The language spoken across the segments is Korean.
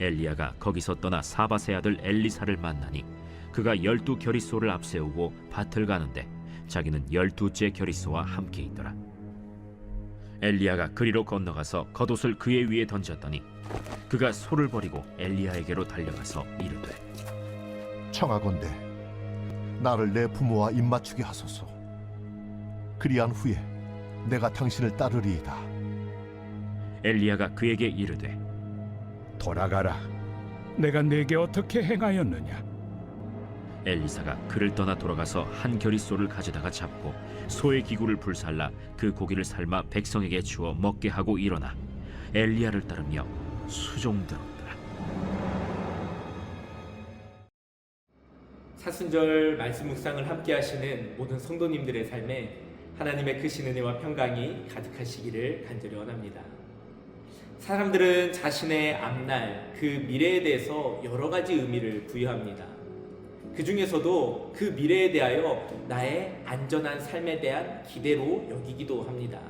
엘리야가 거기서 떠나 사밧의 아들 엘리사를 만나니 그가 12 겨릿소를 앞세우고 밭을 가는데 자기는 12째 겨릿소와 함께 있더라. 엘리야가 그리로 건너가서 겉옷을 그의 위에 던졌더니 그가 소를 버리고 엘리야에게로 달려가서 이르되, 청하건대 나를 내 부모와 입맞추게 하소서. 그리한 후에 내가 당신을 따르리이다. 엘리야가 그에게 이르되, 돌아가라. 내가 네게 어떻게 행하였느냐? 엘리사가 그를 떠나 돌아가서 한 겨릿소를 가져다가 잡고 소의 기구를 불살라 그 고기를 삶아 백성에게 주어 먹게 하고 일어나 엘리야를 따르며 수종들었더라. 사순절 말씀 묵상을 함께 하시는 모든 성도님들의 삶에 하나님의 크신 은혜와 평강이 가득하시기를 간절히 원합니다. 사람들은 자신의 앞날, 그 미래에 대해서 여러 가지 의미를 부여합니다. 그 중에서도 그 미래에 대하여 나의 안전한 삶에 대한 기대로 여기기도 합니다.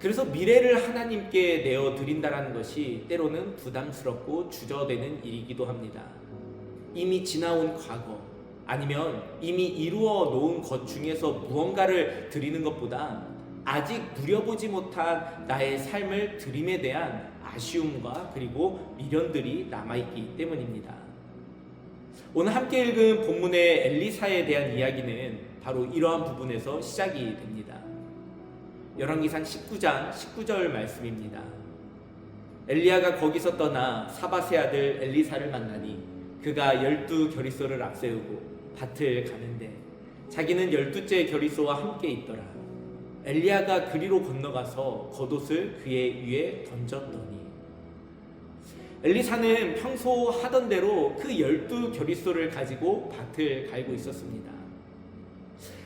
그래서 미래를 하나님께 내어드린다는 것이 때로는 부담스럽고 주저되는 일이기도 합니다. 이미 지나온 과거, 아니면 이미 이루어 놓은 것 중에서 무언가를 드리는 것보다 아직 누려보지 못한 나의 삶을 드림에 대한 아쉬움과 그리고 미련들이 남아있기 때문입니다. 오늘 함께 읽은 본문의 엘리사에 대한 이야기는 바로 이러한 부분에서 시작이 됩니다. 열왕기상 19장 19절 말씀입니다. 엘리야가 거기서 떠나 사밧의 아들 엘리사를 만나니 그가 12 겨릿소를 앞세우고 밭을 가는데 자기는 12째 겨릿소와 함께 있더라. 엘리야가 그리로 건너가서 겉옷을 그의 위에 던졌더니, 엘리사는 평소 하던 대로 그 12 겨릿소를 가지고 밭을 갈고 있었습니다.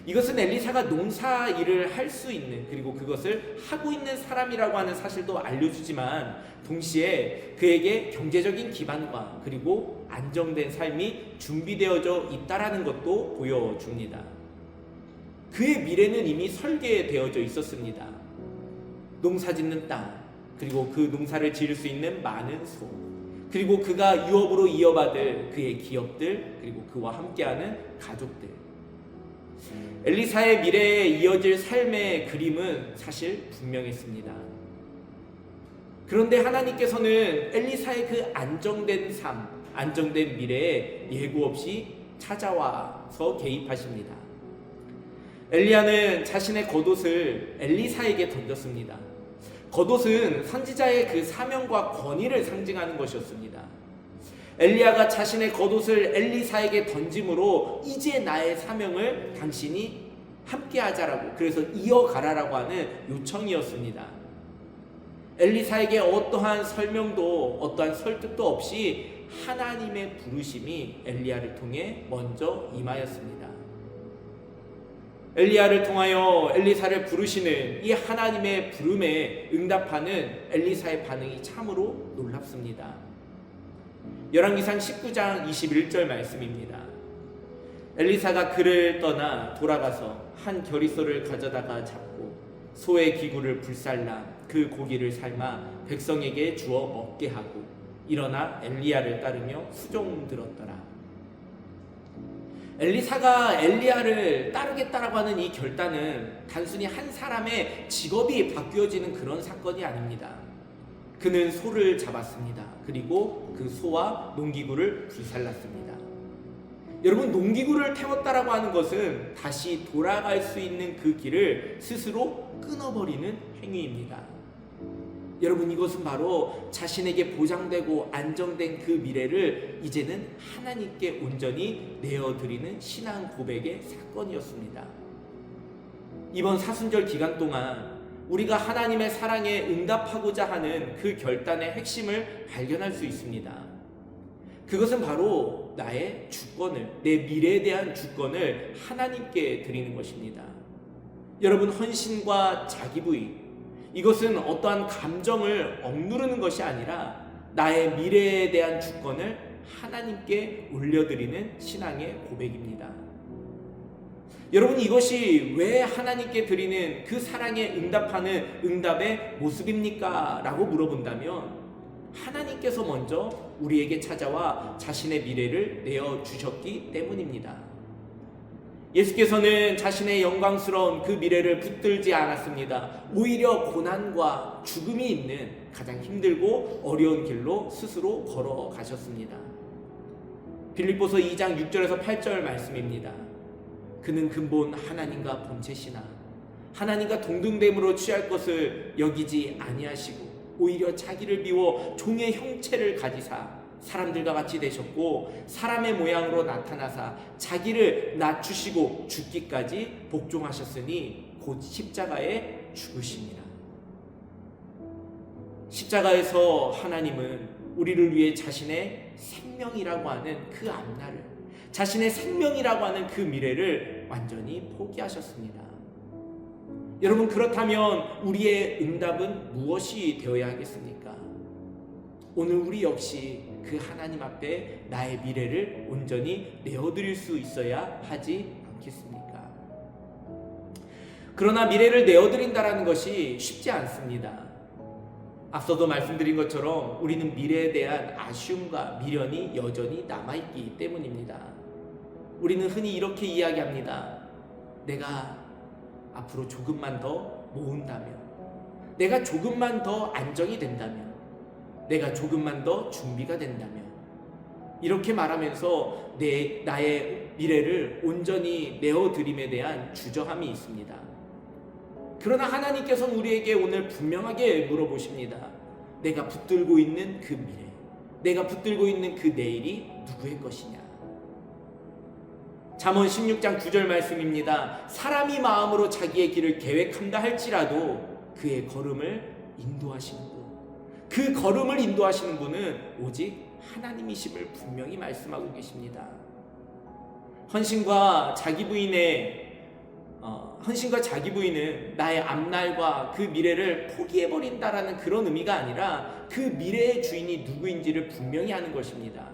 이것은 엘리사가 농사 일을 할 수 있는, 그리고 그것을 하고 있는 사람이라고 하는 사실도 알려주지만 동시에 그에게 경제적인 기반과 그리고 안정된 삶이 준비되어져 있다라는 것도 보여줍니다. 그의 미래는 이미 설계되어져 있었습니다. 농사 짓는 땅, 그리고 그 농사를 지을 수 있는 많은 소, 그리고 그가 유업으로 이어받을 그의 기업들, 그리고 그와 함께하는 가족들. 엘리사의 미래에 이어질 삶의 그림은 사실 분명했습니다. 그런데 하나님께서는 엘리사의 그 안정된 삶, 안정된 미래에 예고 없이 찾아와서 개입하십니다. 엘리야는 자신의 겉옷을 엘리사에게 던졌습니다. 겉옷은 선지자의 그 사명과 권위를 상징하는 것이었습니다. 엘리야가 자신의 겉옷을 엘리사에게 던짐으로 이제 나의 사명을 당신이 함께하자라고, 그래서 이어가라라고 하는 요청이었습니다. 엘리사에게 어떠한 설명도 어떠한 설득도 없이 하나님의 부르심이 엘리야를 통해 먼저 임하였습니다. 엘리야를 통하여 엘리사를 부르시는 이 하나님의 부름에 응답하는 엘리사의 반응이 참으로 놀랍습니다. 열왕기상 19장 21절 말씀입니다. 엘리사가 그를 떠나 돌아가서 한 겨릿소를 가져다가 잡고 소의 기구를 불살라 그 고기를 삶아 백성에게 주어 먹게 하고 일어나 엘리야를 따르며 수종들었더라. 엘리사가 엘리야를 따르겠다라고 하는 이 결단은 단순히 한 사람의 직업이 바뀌어지는 그런 사건이 아닙니다. 그는 소를 잡았습니다. 그리고 그 소와 농기구를 불살랐습니다. 여러분, 농기구를 태웠다라고 하는 것은 다시 돌아갈 수 있는 그 길을 스스로 끊어버리는 행위입니다. 여러분, 이것은 바로 자신에게 보장되고 안정된 그 미래를 이제는 하나님께 온전히 내어드리는 신앙 고백의 사건이었습니다. 이번 사순절 기간 동안 우리가 하나님의 사랑에 응답하고자 하는 그 결단의 핵심을 발견할 수 있습니다. 그것은 바로 나의 주권을, 내 미래에 대한 주권을 하나님께 드리는 것입니다. 여러분, 헌신과 자기부인, 이것은 어떠한 감정을 억누르는 것이 아니라 나의 미래에 대한 주권을 하나님께 올려드리는 신앙의 고백입니다. 여러분, 이것이 왜 하나님께 드리는 그 사랑에 응답하는 응답의 모습입니까? 라고 물어본다면 하나님께서 먼저 우리에게 찾아와 자신의 미래를 내어주셨기 때문입니다. 예수께서는 자신의 영광스러운 그 미래를 붙들지 않았습니다. 오히려 고난과 죽음이 있는 가장 힘들고 어려운 길로 스스로 걸어가셨습니다. 빌립보서 2장 6절에서 8절 말씀입니다. 그는 근본 하나님과 본체시나 하나님과 동등됨으로 취할 것을 여기지 아니하시고 오히려 자기를 비워 종의 형체를 가지사 사람들과 같이 되셨고 사람의 모양으로 나타나사 자기를 낮추시고 죽기까지 복종하셨으니 곧 십자가에 죽으시니라. 십자가에서 하나님은 우리를 위해 자신의 생명이라고 하는 그 앞날을, 자신의 생명이라고 하는 그 미래를 완전히 포기하셨습니다. 여러분, 그렇다면 우리의 응답은 무엇이 되어야 하겠습니까? 오늘 우리 역시 그 하나님 앞에 나의 미래를 온전히 내어드릴 수 있어야 하지 않겠습니까? 그러나 미래를 내어드린다는 것이 쉽지 않습니다. 앞서도 말씀드린 것처럼 우리는 미래에 대한 아쉬움과 미련이 여전히 남아있기 때문입니다. 우리는 흔히 이렇게 이야기합니다. 내가 앞으로 조금만 더 모은다면, 내가 조금만 더 안정이 된다면, 내가 조금만 더 준비가 된다면, 이렇게 말하면서 나의 미래를 온전히 내어드림에 대한 주저함이 있습니다. 그러나 하나님께서는 우리에게 오늘 분명하게 물어보십니다. 내가 붙들고 있는 그 미래, 내가 붙들고 있는 그 내일이 누구의 것이냐? 잠언 16장 9절 말씀입니다. 사람이 마음으로 자기의 길을 계획한다 할지라도 그의 걸음을 인도하시는 분, 그 걸음을 인도하시는 분은 오직 하나님이심을 분명히 말씀하고 계십니다. 헌신과 자기 부인은 나의 앞날과 그 미래를 포기해버린다라는 그런 의미가 아니라 그 미래의 주인이 누구인지를 분명히 하는 것입니다.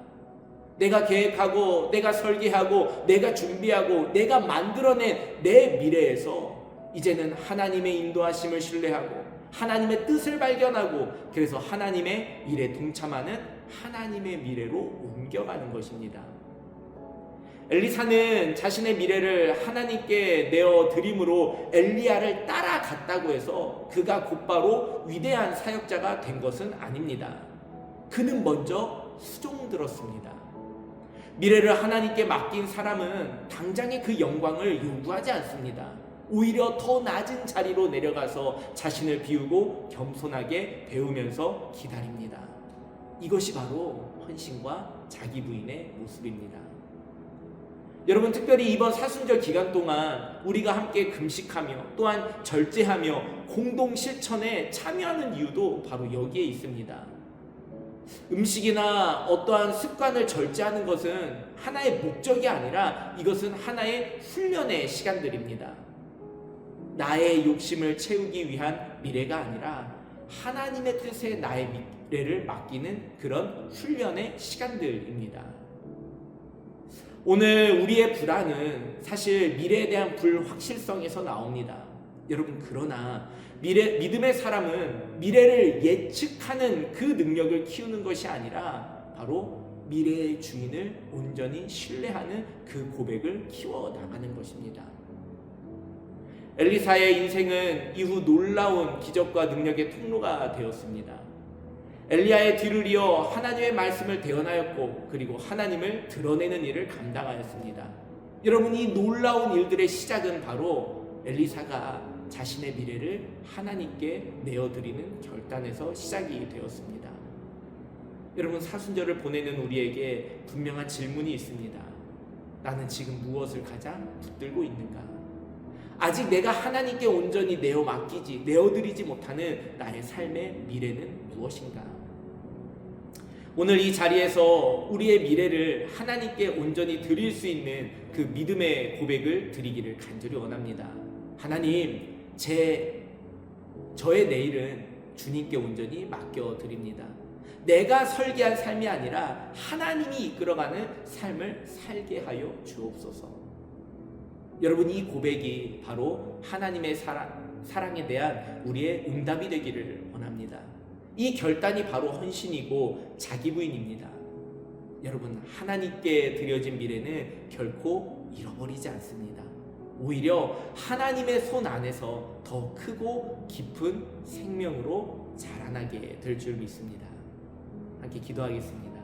내가 계획하고 내가 설계하고 내가 준비하고 내가 만들어낸 내 미래에서 이제는 하나님의 인도하심을 신뢰하고 하나님의 뜻을 발견하고 그래서 하나님의 일에 동참하는 하나님의 미래로 옮겨가는 것입니다. 엘리사는 자신의 미래를 하나님께 내어드림으로 엘리야를 따라갔다고 해서 그가 곧바로 위대한 사역자가 된 것은 아닙니다. 그는 먼저 수종들었습니다. 미래를 하나님께 맡긴 사람은 당장의 그 영광을 요구하지 않습니다. 오히려 더 낮은 자리로 내려가서 자신을 비우고 겸손하게 배우면서 기다립니다. 이것이 바로 헌신과 자기 부인의 모습입니다. 여러분, 특별히 이번 사순절 기간 동안 우리가 함께 금식하며 또한 절제하며 공동 실천에 참여하는 이유도 바로 여기에 있습니다. 음식이나 어떠한 습관을 절제하는 것은 하나의 목적이 아니라 이것은 하나의 훈련의 시간들입니다. 나의 욕심을 채우기 위한 미래가 아니라 하나님의 뜻에 나의 미래를 맡기는 그런 훈련의 시간들입니다. 오늘 우리의 불안은 사실 미래에 대한 불확실성에서 나옵니다. 여러분, 그러나 믿음의 사람은 미래를 예측하는 그 능력을 키우는 것이 아니라 바로 미래의 주인을 온전히 신뢰하는 그 고백을 키워나가는 것입니다. 엘리사의 인생은 이후 놀라운 기적과 능력의 통로가 되었습니다. 엘리야의 뒤를 이어 하나님의 말씀을 대언하였고 그리고 하나님을 드러내는 일을 감당하였습니다. 여러분, 이 놀라운 일들의 시작은 바로 엘리사가 자신의 미래를 하나님께 내어드리는 결단에서 시작이 되었습니다. 여러분, 사순절을 보내는 우리에게 분명한 질문이 있습니다. 나는 지금 무엇을 가장 붙들고 있는가? 아직 내가 하나님께 온전히 내어드리지 못하는 나의 삶의 미래는 무엇인가? 오늘 이 자리에서 우리의 미래를 하나님께 온전히 드릴 수 있는 그 믿음의 고백을 드리기를 간절히 원합니다. 하나님, 저의 내일은 주님께 온전히 맡겨드립니다. 내가 설계한 삶이 아니라 하나님이 이끌어가는 삶을 살게 하여 주옵소서. 여러분, 이 고백이 바로 하나님의 사랑에 대한 우리의 응답이 되기를 원합니다. 이 결단이 바로 헌신이고 자기 부인입니다. 여러분, 하나님께 드려진 미래는 결코 잃어버리지 않습니다. 오히려 하나님의 손 안에서 더 크고 깊은 생명으로 자라나게 될 줄 믿습니다. 함께 기도하겠습니다.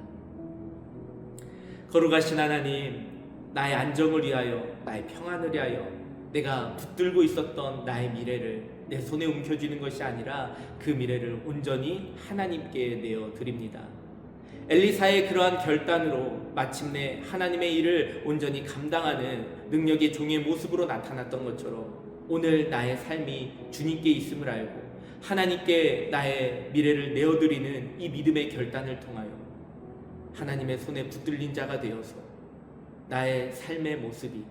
거룩하신 하나님, 나의 안정을 위하여, 나의 평안을 위하여 내가 붙들고 있었던 나의 미래를 내 손에 움켜쥐는 것이 아니라 그 미래를 온전히 하나님께 내어드립니다. 엘리사의 그러한 결단으로 마침내 하나님의 일을 온전히 감당하는 능력의 종의 모습으로 나타났던 것처럼 오늘 나의 삶이 주님께 있음을 알고 하나님께 나의 미래를 내어드리는 이 믿음의 결단을 통하여 하나님의 손에 붙들린 자가 되어서 나의 삶의 모습이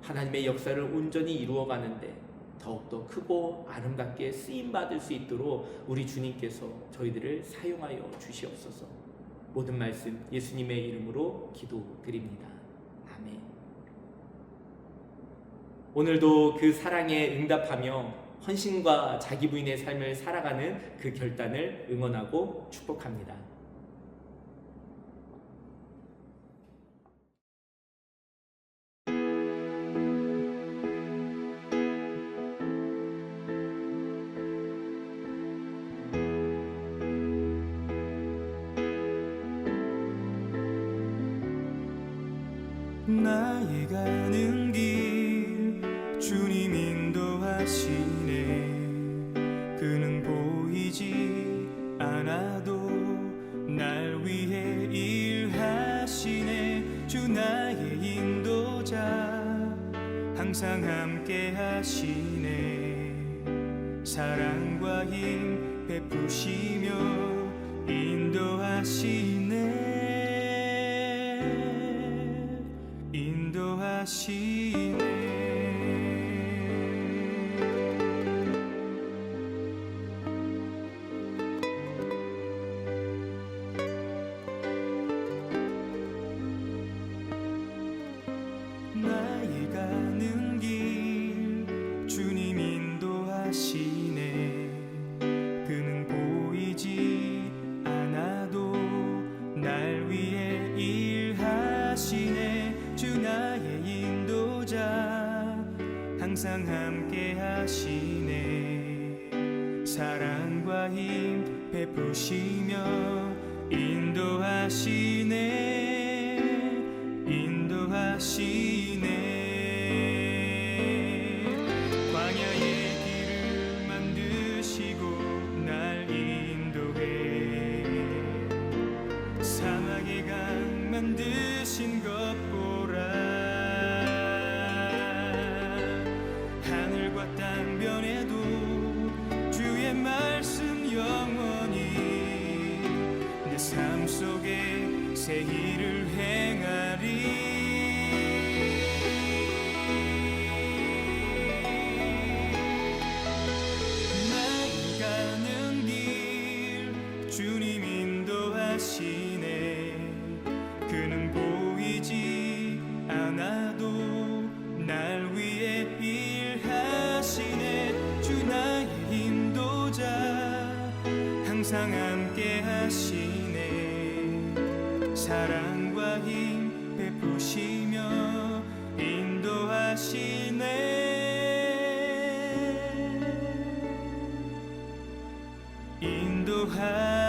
하나님의 역사를 온전히 이루어가는데 더욱더 크고 아름답게 쓰임받을 수 있도록 우리 주님께서 저희들을 사용하여 주시옵소서. 모든 말씀 예수님의 이름으로 기도드립니다. 아멘. 오늘도 그 사랑에 응답하며 헌신과 자기 부인의 삶을 살아가는 그 결단을 응원하고 축복합니다. 나의 가는 길 주님 인도하시네. 그는 보이지 않아도 날 위해 일하시네. 주 나의 인도자 항상 함께 하시네. 사랑과 힘 베푸시며 인도하시네. 인도하시네. 나의 가는 길 주님 인도하시네. 그는 보이지 않아도 날 위해 일하시네. 주 나의 인도자 항상 함께 하시네. 사랑과 힘 베푸시며 인도하시네. 인도하시네. 광야의 길을 만드시고 날 인도해. 사막의 강 만드신 것 하늘과 땅 변해도 주의 말씀 영원히 내 삶 속에 새 일을 행하리. 나의 가는 길 주님 인도하시네. 그는 보이지 않아도 날 위해 일하시네. 주 나의 인도자 항상 함께 하시네. 사랑과 힘 베푸시며 인도하시네. 인도하시네.